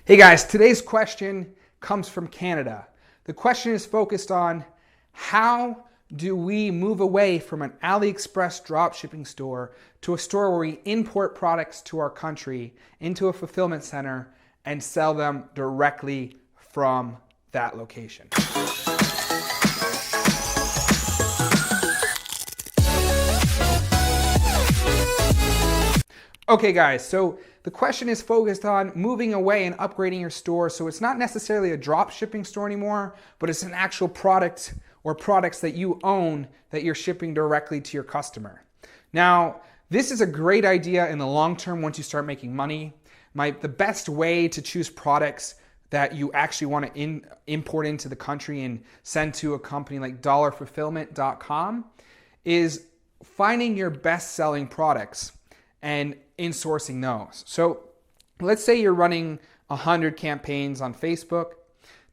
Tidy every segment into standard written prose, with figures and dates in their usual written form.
Hey guys, today's question comes from Canada. The question is focused on how do we move away from an Aliexpress dropshipping store to a store where we import products to our country into a fulfillment center and sell them directly from that location. Okay guys, so the question is focused on moving away and upgrading your store. So it's not necessarily a drop shipping store anymore, but it's an actual product or products that you own that you're shipping directly to your customer. Now, this is a great idea in the long term once you start making money. The best way to choose products that you actually want to import into the country and send to a company like dollarfulfillment.com is finding your best selling products and insourcing those. So let's say you're running 100 campaigns on Facebook.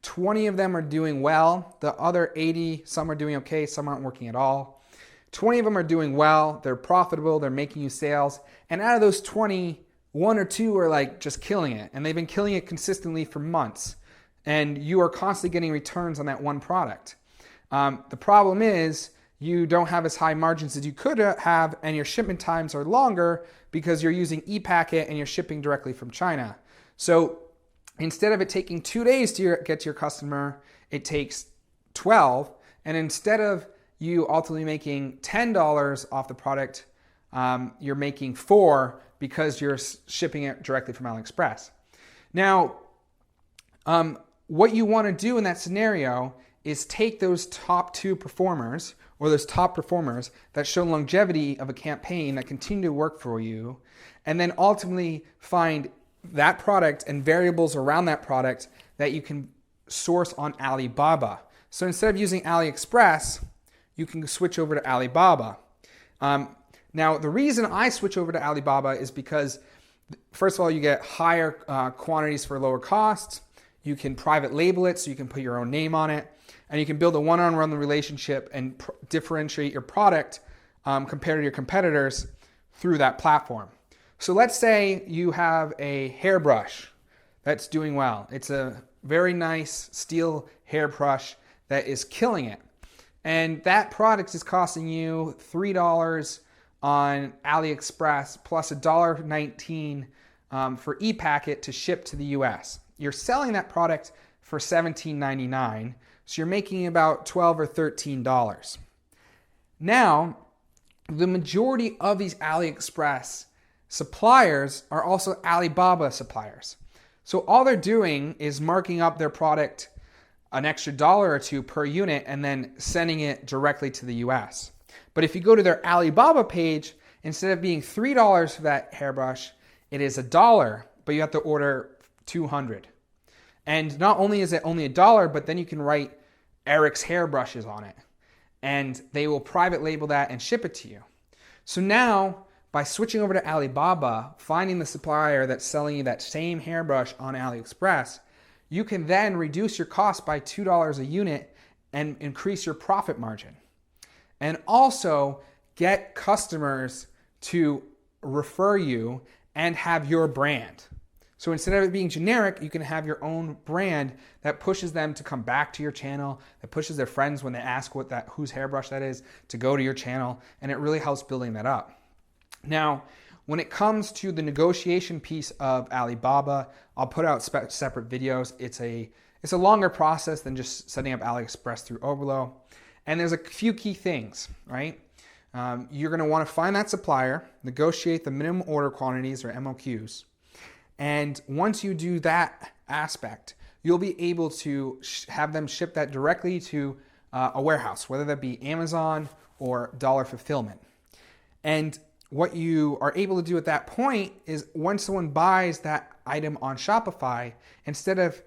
20 of them are doing well. The other 80, some are doing okay, some aren't working at all. 20 of them are doing well. They're profitable. They're making you sales. And out of those 20, one or two are like just killing it. And they've been killing it consistently for months. And you are constantly getting returns on that one product. The problem is you don't have as high margins as you could have, and your shipment times are longer because you're using e-packet and you're shipping directly from China. So instead of it taking 2 days to get to your customer, it takes 12. And instead of you ultimately making $10 off the product, you're making $4 because you're shipping it directly from Aliexpress. Now, what you want to do in that scenario is take those top two performers or those top performers that show longevity of a campaign that continue to work for you, and then ultimately find that product and variables around that product that you can source on Alibaba. So instead of using Aliexpress, you can switch over to Alibaba. Now, the reason I switch over to Alibaba is because, first of all, you get higher quantities for lower costs. You can private label it so you can put your own name on it. And you can build a one-on-one relationship and differentiate your product compared to your competitors through that platform. So let's say you have a hairbrush that's doing well. It's a very nice steel hairbrush that is killing it. And that product is costing you $3 on AliExpress plus $1.19 for e-packet to ship to the US. You're selling that product for $17.99. So you're making about $12 or $13. Now, the majority of these AliExpress suppliers are also Alibaba suppliers. So all they're doing is marking up their product an extra $1 or $2 per unit and then sending it directly to the US. But if you go to their Alibaba page, instead of being $3 for that hairbrush, it is $1, but you have to order 200. And not only is it only $1, but then you can write Eric's hairbrushes on it. And they will private label that and ship it to you. So now, by switching over to Alibaba, finding the supplier that's selling you that same hairbrush on AliExpress, you can then reduce your cost by $2 a unit and increase your profit margin. And also get customers to refer you and have your brand. So instead of it being generic, you can have your own brand that pushes them to come back to your channel, that pushes their friends when they ask whose hairbrush that is to go to your channel, and it really helps building that up. Now, when it comes to the negotiation piece of Alibaba, I'll put out separate videos. It's a longer process than just setting up AliExpress through Oberlo. And there's a few key things, right? You're going to want to find that supplier, negotiate the minimum order quantities or MOQs. And once you do that aspect, you'll be able to have them ship that directly to a warehouse, whether that be Amazon or Dollar Fulfillment. And what you are able to do at that point is once someone buys that item on Shopify, instead of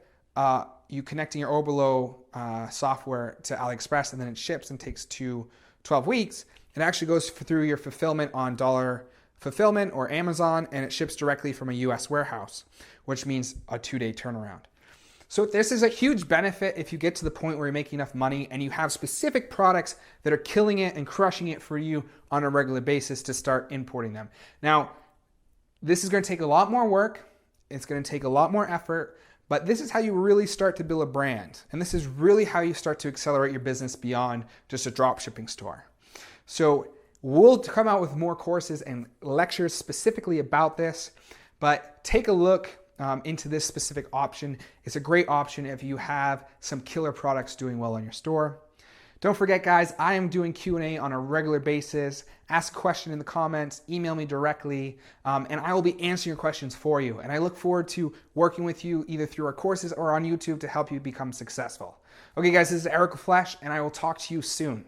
you connecting your Oberlo software to AliExpress and then it ships and takes 12 weeks, it actually goes through your fulfillment on Dollar Fulfillment or Amazon, and it ships directly from a US warehouse, which means a 2-day turnaround. So this is a huge benefit if you get to the point where you're making enough money and you have specific products that are killing it and crushing it for you on a regular basis to start importing them. Now, this is going to take a lot more work. It's going to take a lot more effort, but this is how you really start to build a brand. And this is really how you start to accelerate your business beyond just a dropshipping store. So we'll come out with more courses and lectures specifically about this, but take a look into this specific option. It's a great option if you have some killer products doing well on your store. Don't forget, guys, I am doing Q&A on a regular basis. Ask a question in the comments, email me directly, and I will be answering your questions for you. And I look forward to working with you either through our courses or on YouTube to help you become successful. Okay, guys, this is Eric LaFlech, and I will talk to you soon.